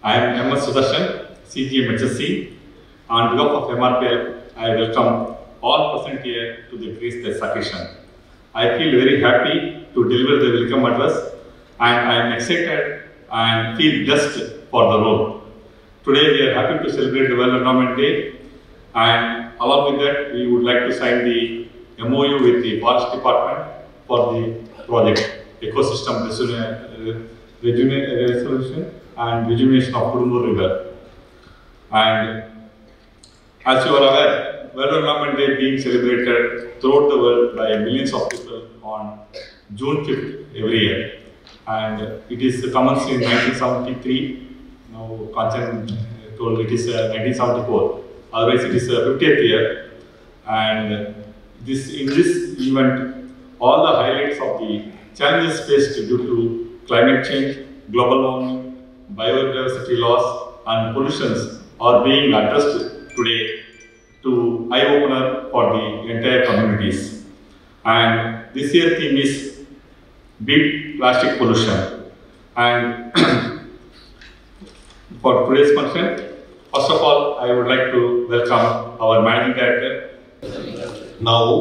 I am MS Sudarshan, CGM HSC. On behalf of mrpl, I welcome all present here to the grace occasion. I feel very happy to deliver the welcome address, and I am excited and feel blessed for the role. Today we are happy to celebrate the World Environment Day, and along with that we would like to sign the MOU with the Forest Department for the project Ecosystem Resolution and Rejuvenation of Kurumur River. And as you are aware, World Environment Day being celebrated throughout the world by millions of people on June 5th every year. And it is commenced in 1973. Now Kanchan told it is 1974. Otherwise it is 50th year. And in this event, all the highlights of the challenges faced due to climate change, global warming, biodiversity loss and pollutions are being addressed today to eye-opener for the entire communities. And this year's theme is Beat Plastic Pollution. And for today's function, first of all, I would like to welcome our managing director. ನಾವು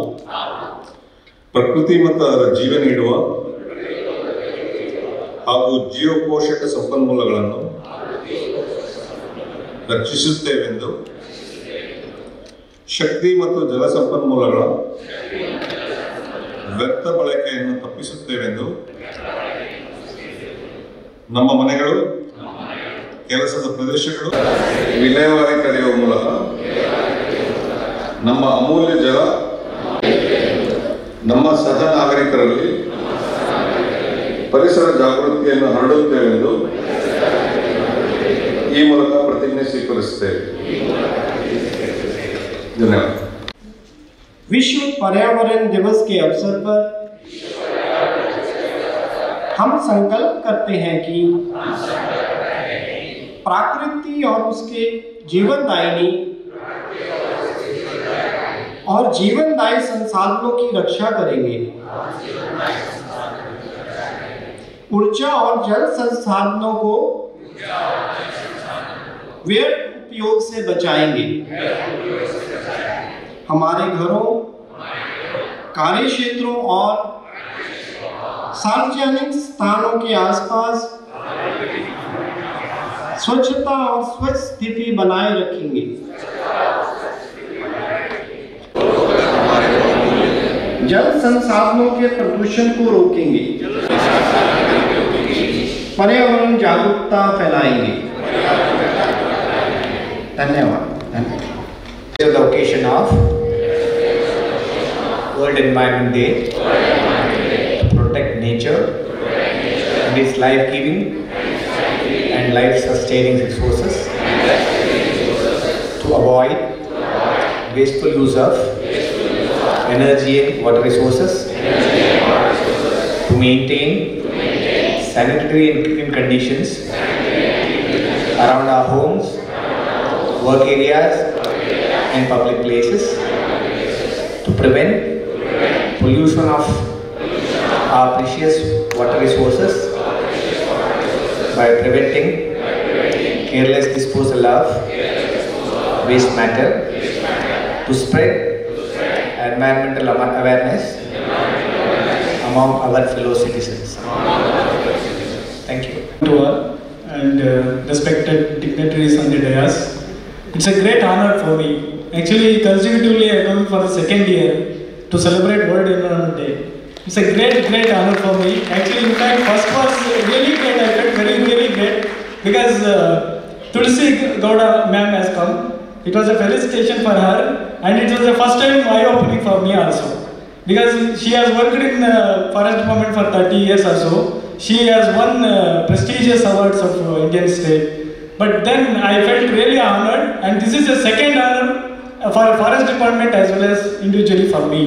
ಪ್ರಕೃತಿ ಮತ್ತು ಅದರ ಜೀವ ನೀಡುವ ಹಾಗೂ ಜೀವಕೋಶಕ ಸಂಪನ್ಮೂಲಗಳನ್ನು ರಕ್ಷಿಸುತ್ತೇವೆಂದು, ಶಕ್ತಿ ಮತ್ತು ಜಲ ಸಂಪನ್ಮೂಲಗಳ ವ್ಯರ್ಥ ಬಳಕೆಯನ್ನು ತಪ್ಪಿಸುತ್ತೇವೆಂದು, ನಮ್ಮ ಮನೆಗಳು, ಕೆಲಸದ ಪ್ರದೇಶಗಳು ವಿಲೇವಾರಿ ತಡೆಯುವ ಮೂಲಕ ನಮ್ಮ ಅಮೂಲ್ಯ ಜಲ ನಮ್ಮ ಸಹ ನಾಗರಿಕರಲ್ಲಿ ಪರಿಸರ ಜಾಗೃತಿಯನ್ನು ಹರಡುತ್ತೇವೆಂದು ಈ ಮೂಲಕ प्रतिज्ञा ಸ್ವೀಕರಿಸುತ್ತೇವೆ. धन्यवाद. विश्व पर्यावरण दिवस के अवसर पर हम संकल्प करते हैं कि प्रकृति और उसके जीवनदायिनी और जीवनदायी संसाधनों की रक्षा करेंगे, ऊर्जा और जल संसाधनों को व्यर्थ उपयोग से बचाएंगे, हमारे घरों, कार्य क्षेत्रों और सार्वजनिक स्थानों के आसपास स्वच्छता और स्वच्छ स्थिति बनाए रखेंगे, जल संसाधनों के प्रदूषण को रोकेंगे, पर्यावरण जागरूकता फैलाएंगे. धन्यवाद. The occasion of World Environment Day, to protect nature and its life-giving and life-sustaining resources, to avoid wasteful use of energy and water resources, to maintain sanitary and clean conditions around our homes, work areas and public places, to prevent pollution of our precious water resources by preventing careless disposal of waste matter, to spread environmental awareness among our fellow citizens. Thank you. To all and respected dignitaries on the dais, it's a great honor for me. Actually, consecutively I come for the second year to celebrate World Environment Day. It's a great honor for me. Actually, in fact, first was really great. I felt very great because Tulsi Gowda ma'am has come. It was a felicitation for her, and it was the first time eye-opening for me also. Because she has worked in Forest Department for 30 years or so. She has won prestigious awards of Indian state. But then I felt really honored, and this is the second honor for Forest Department as well as individually for me.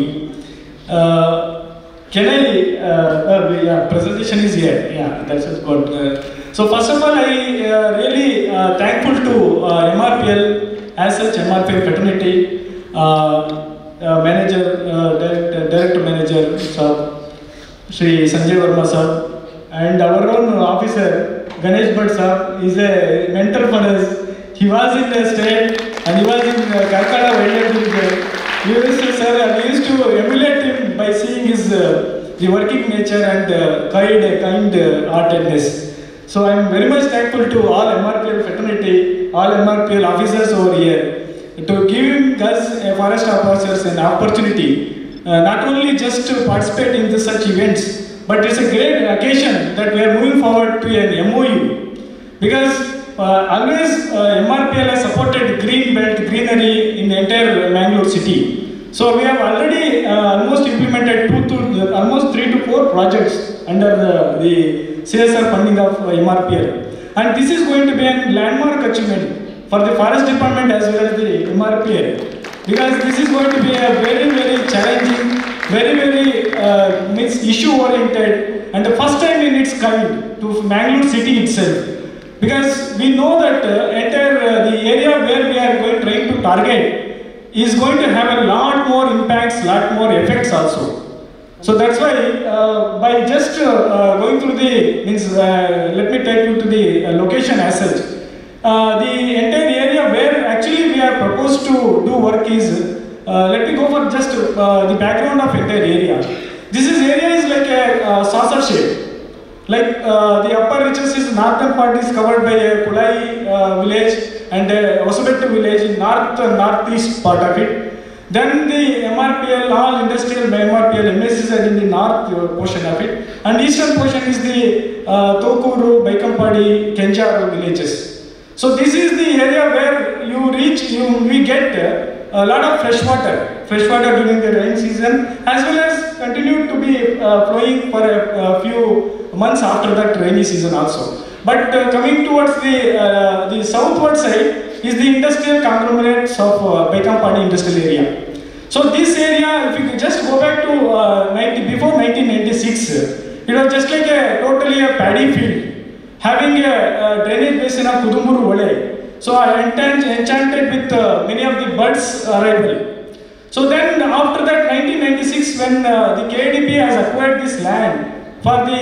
Can I, yeah, presentation is here, yeah, that's good. So first of all, I really thankful to MRPL, as such MRPL fraternity, manager, director manager, sir, Shri Sanjay Verma sir, and our own officer, Ganesh Bhatt sir is a mentor for us. He was in the state and he was in Karnataka Wildlife. We used to emulate him by seeing his the working nature and kind-heartedness. So I am very much thankful to all MRPL fraternity, all MRPL officers over here, to give us forest officers an opportunity, not only just to participate in such events, but it's a great occasion that we are moving forward to an MOU. Because always MRPL has supported green belt, greenery in the entire Mangalore city. So we have already almost implemented almost 3 to 4 projects under the CSR funding of MRPL. And this is going to be a landmark achievement for the forest department as well as the MRPL. Because this is going to be a very, very challenging, very issue oriented and the first time in its kind to Mangalore city itself. Because we know that entire the area where we are trying to target is going to have a lot more impacts, lot more effects also. So that's why by just going through the let me take you to the location as such. The entire area where actually we are proposed to do work is let me go for just the background of entire area. This area is like a saucer shape. Like the upper reaches is northern part is covered by a Kulai village and Osabettu village in northeast part of it. Then the MRPL, all industrial MRPL MSCs are in the north portion of it. And eastern portion is the Tokuru, Baikampadi, Kenjaru villages. So this is the area where you reach, we get a lot of fresh water during the rain season, as well as continue to be flowing for a few months after that rainy season also. But coming towards the southward side is the industrial conglomerates of Baikampadi industrial area. So this area, if you just go back to before 1996, it was just like totally a paddy field, having a drainage basin of Kudumburu Vole. So I enchanted with many of the birds' arrival. So then after that 1996, when the KDP has acquired this land for the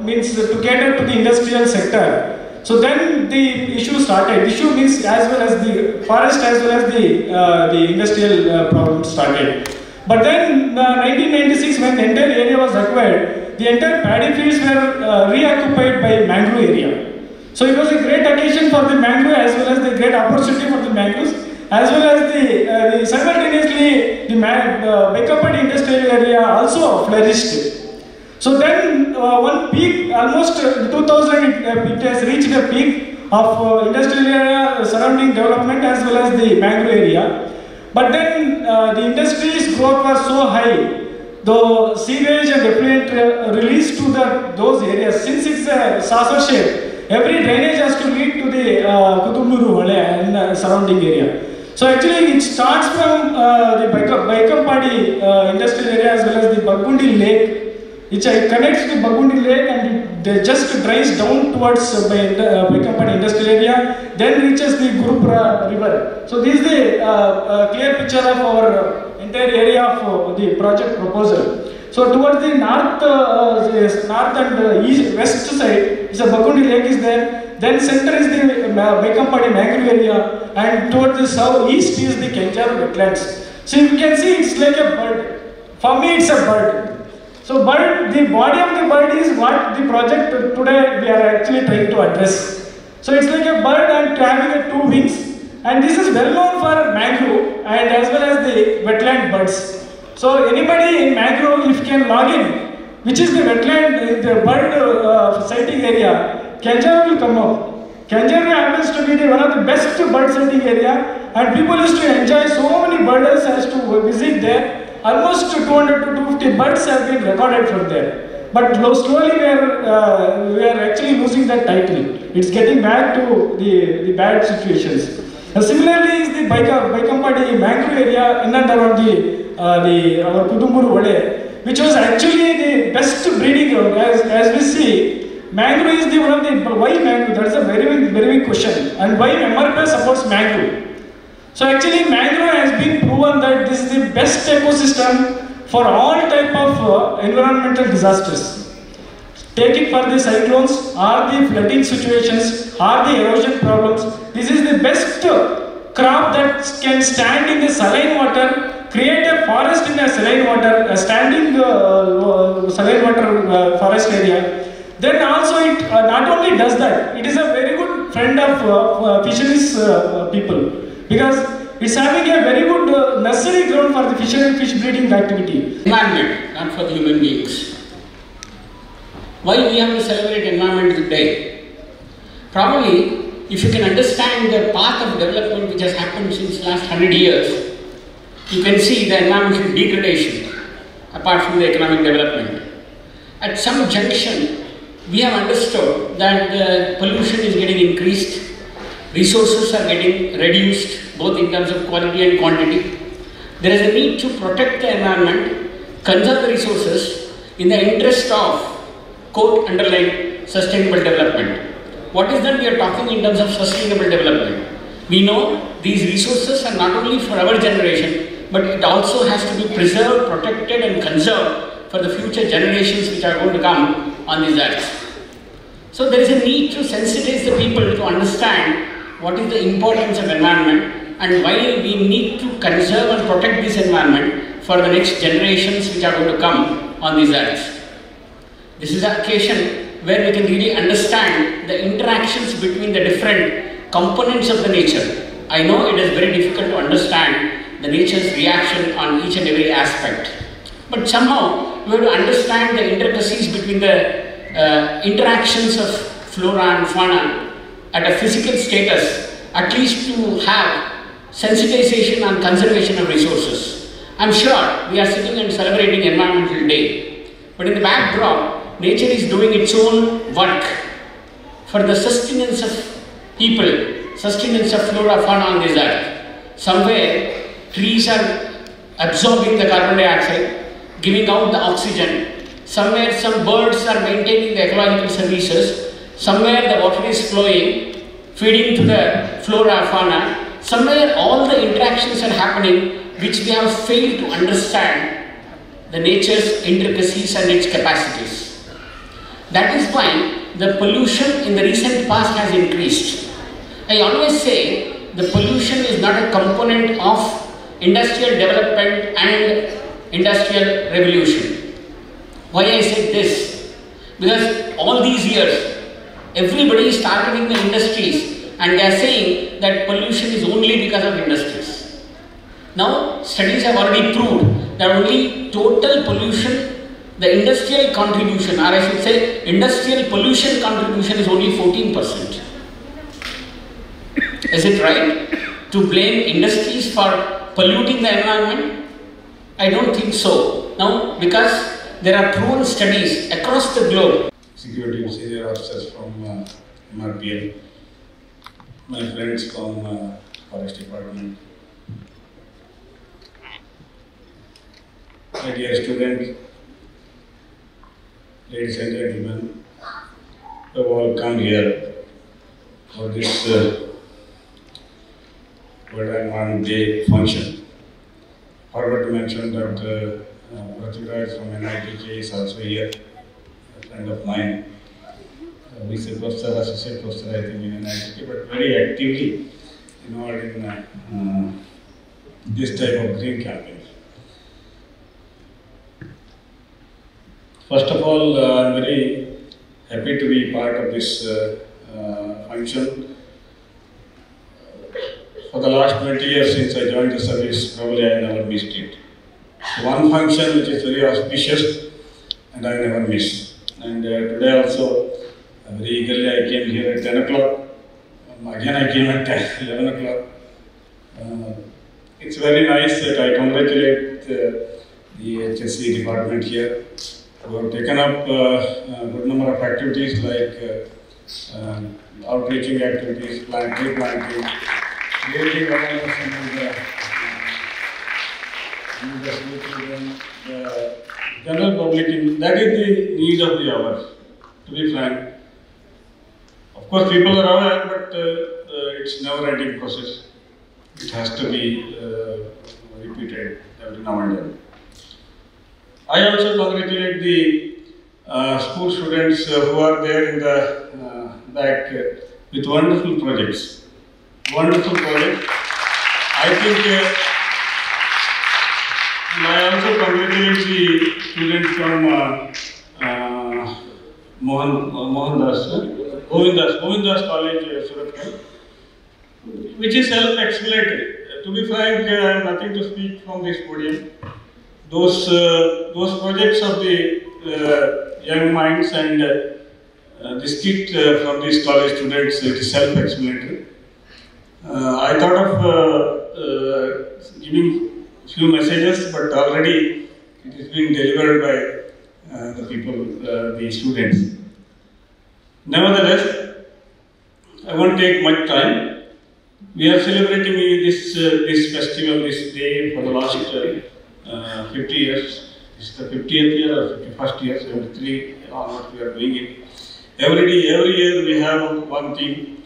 to cater to the industrial sector. So then the issue started. Issue means as well as the forest as well as the industrial problem started. But then 1996, when the entire area was acquired, the entire paddy fields were reoccupied by mangrove area. So it was a great occasion for the mangrove as well as the great opportunity for the mangroves, as well as the simultaneously the Baikampadi industrial area also flourished. So then one peak, almost 2000, it has reached a peak of industrial area surrounding development as well as the mangrove area. But then the industry's growth was so high, the sewage and effluent released to those areas, since it's a saucer shape, every drainage has to lead to the Kudumburu and surrounding area. So actually it starts from the Baikampadi industrial area as well as the Bagundi lake, which connects the Bagundi lake and it just drains down towards Baikampadi industrial area, then reaches the Gurupura river. So this is the clear picture of our entire area of the project proposal. So towards the north and east, west side, is a Bagundi lake is there. Then center is the Baikampadi mangrove area, and towards the south east is the Kenjaru wetlands. So you can see it's like a bird. For me, it's a bird. So bird, the body of the bird is what the project today we are actually trying to address. So it's like a bird and having 2 wings. And this is well known for mangrove and as well as the wetland birds. So anybody in mangrove, if can log in, which is the wetland, the bird sighting area, Kenjaru will come up. Kenjaru happens to be one of the best bird sighting area, and people used to enjoy so many birders as to visit there. Almost 200 to 250 birds have been recorded from there. But slowly we are actually losing that title. It's getting back to the bad situations. Similarly is the Baikampadi mangrove area in and around our Kudumburu Vole, which was actually the best breeding ground. As we see, mangrove is one of the, why mangrove? That is a very big question. And why MRPL supports mangrove? So actually mangrove has been proven that this is the best ecosystem for all type of environmental disasters. Take it for the cyclones or the flooding situations or the erosion problems. This is the best crop that can stand in the saline water, create a forest in a saline water, a standing saline water forest area. Then also it not only does that, it is a very good friend of fisheries people, because it's having a very good necessary ground for the fishery and fish breeding activity. Environment, not for the human beings. Why we have to celebrate Environmental Day? Probably, if you can understand the path of development which has happened since last 100 years, you can see the environmental degradation apart from the economic development. At some junction, we have understood that the pollution is getting increased, resources are getting reduced, both in terms of quality and quantity. There is a need to protect the environment, conserve the resources in the interest of, quote, underline, sustainable development. What is that we are talking in terms of sustainable development? We know these resources are not only for our generation, but it also has to be preserved, protected and conserved for the future generations which are going to come on this earth. So there is a need to sensitize the people to understand what is the importance of environment and why we need to conserve and protect this environment for the next generations which are going to come on this earth. This is an occasion where we can really understand the interactions between the different components of the nature. I know it is very difficult to understand the nature's reaction on each and every aspect, but somehow we have to understand the intricacies between the interactions of flora and fauna at a physical status, at least to have sensitization and conservation of resources. I'm sure we are sitting and celebrating Environmental Day, but in the backdrop, nature is doing its own work for the sustenance of people, sustenance of flora, fauna on this earth. Somewhere, trees are absorbing the carbon dioxide, giving out the oxygen. Somewhere, some birds are maintaining the ecological services. Somewhere, the water is flowing, feeding to the flora, fauna. Somewhere, all the interactions are happening which we have failed to understand the nature's intricacies and its capacities. That is why the pollution in the recent past has increased. I always say the pollution is not a component of industrial development and industrial revolution. Why I said this? Because all these years, everybody is targeting the industries and they are saying that pollution is only because of industries. Now, studies have already proved that only total pollution, the industrial contribution, or I should say industrial pollution contribution, is only 14%. Is it right to blame industries for polluting the environment? I don't think so. Now, because there are proven studies across the globe. Executive senior officers from mrpl, my friends from Forest Department, my dear students, ladies and gentlemen, you have all come here for this World Environment Day function. Forgot to mention that Pratika from NITK is also here, a friend of mine. Vice Professor, Associate Professor, I think, in NITK, but very actively involved in this type of green campaign. First of all, I'm very happy to be part of this function. For the last 20 years since I joined the service, probably I never missed it. One function which is very auspicious and I never miss. And today also, very eagerly I came here at 10 o'clock. Again I came at 11 o'clock. It's very nice that I congratulate the HSC department here. We have taken up a good number of activities like outreaching activities, tree planting, creating awareness among the general public. That is the need of the hour, to be frank. Of course, people are aware, but it's never-ending process. It has to be repeated every now and then. I also congratulate the school students who are there in the back with wonderful projects. Wonderful project. I think I also congratulate the students from Mohandas College, Surat, which is self-explanatory. To be frank, I have nothing to speak from this podium. Those projects of the young minds and the skit from these college students, it is self-explanatory. I thought of giving few messages, but already it is being delivered by the people, the students. Nevertheless, I won't take much time. We are celebrating this festival, this day for the last 50 years. It's the 50th year or 51st year, 73 onwards we are doing it. Every year we have one theme.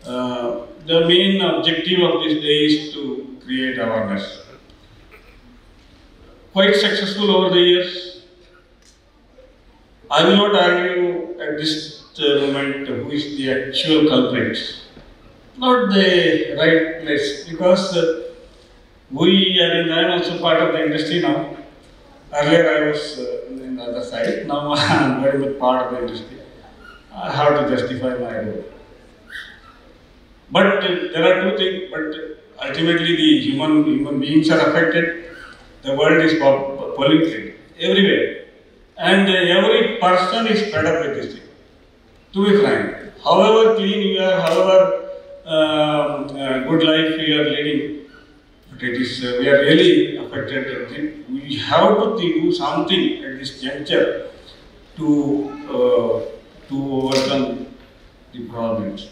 The main objective of this day is to create awareness. Quite successful over the years. I will not argue at this moment who is the actual culprit. Not the right place, because I am also part of the industry now. Earlier I was in the other side, now I am very much part of the industry. I have to justify my role. But there are two things, but ultimately the human beings are affected. The world is polluted everywhere. And every person is fed up with this thing. To be frank, however clean you are, however good life we are leading, but it is we are really affected. We have to do something at this juncture to overcome the problems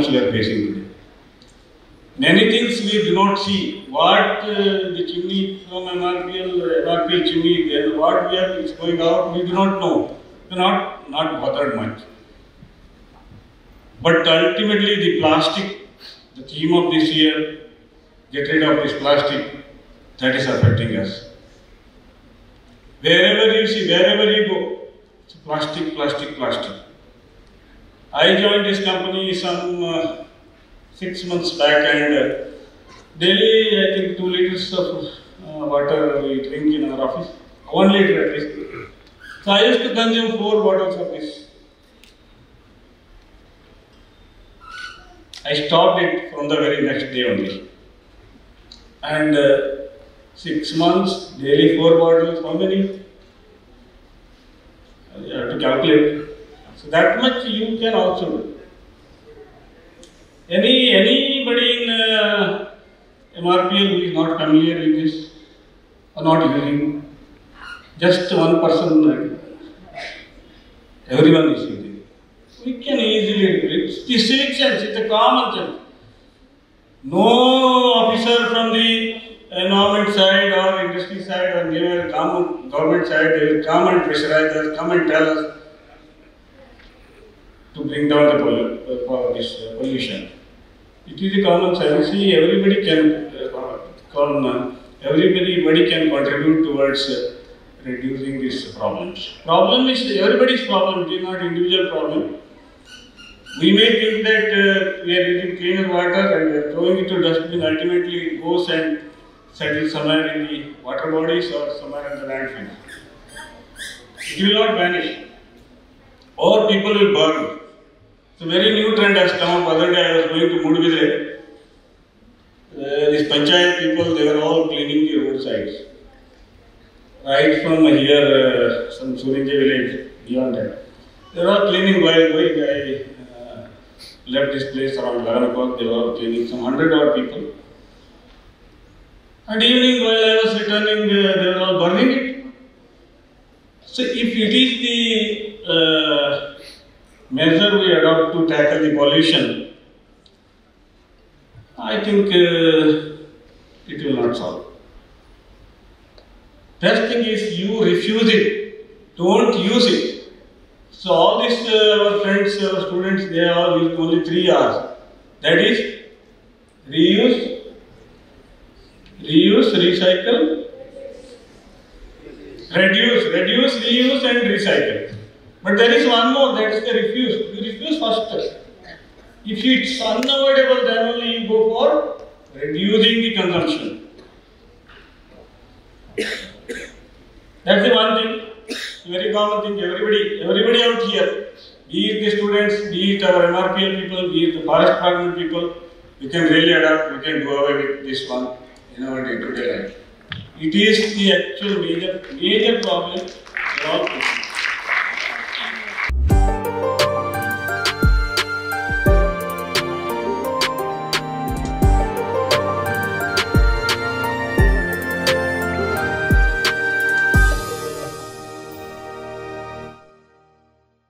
we are facing today. Many things we do not see. What the chimney from MRPL chimney, then what is going out, we do not know. We are not bothered much. But ultimately the plastic, the theme of this year, get rid of this plastic, that is affecting us. Wherever you see, wherever you go, it's plastic, plastic, plastic. I joined this company some 6 months back, and daily I think 2 liters of water we drink in our office, 1 liter at least. So I used to consume 4 bottles of this. I stopped it from the very next day only. And 6 months, daily 4 bottles, how many? You have to calculate. So that much you can also do. Anybody in MRPL who is not familiar with this or not using, just one person, everyone is using. We can easily do it. It's the civic sense, it's a common sense. No officer from the environment side or industry side or near government side, they will come and pressurize us, come and tell us to bring down the pollution. It is a common sense. See, everybody can contribute towards reducing these problems. Problem is everybody's problem, it is not individual problem. We may think that we are using cleaner water and we are throwing it to dustbin, ultimately it goes and settles somewhere in the water bodies or somewhere in the landfill. It will not vanish. Or people will burn. So very new trend has come up. Other day I was going to Mudvidre. These panchayat people, they were all cleaning the roadsides. Right from here, some Surinje village, beyond that. They were all cleaning while going. I left this place around 11 o'clock. They were all cleaning, some 100 odd people. And evening while I was returning, they were all burning it. So if it is the measure we adopt to tackle the pollution, I think it will not solve. Best thing is you refuse it, don't use it. So all these our friends, our students, they all use only 3 R's. That is reuse, recycle, reduce, reuse, reuse and recycle. But there is one more, that is the refuse. You refuse first. If it's unavoidable, then only you go for reducing the consumption. That's the one thing, very common thing. Everybody out here, be it the students, be it our mrpl people, be it the forest department people, we can really adapt, we can do away with this one in our day-to-day life. It is the actual major problem for all people.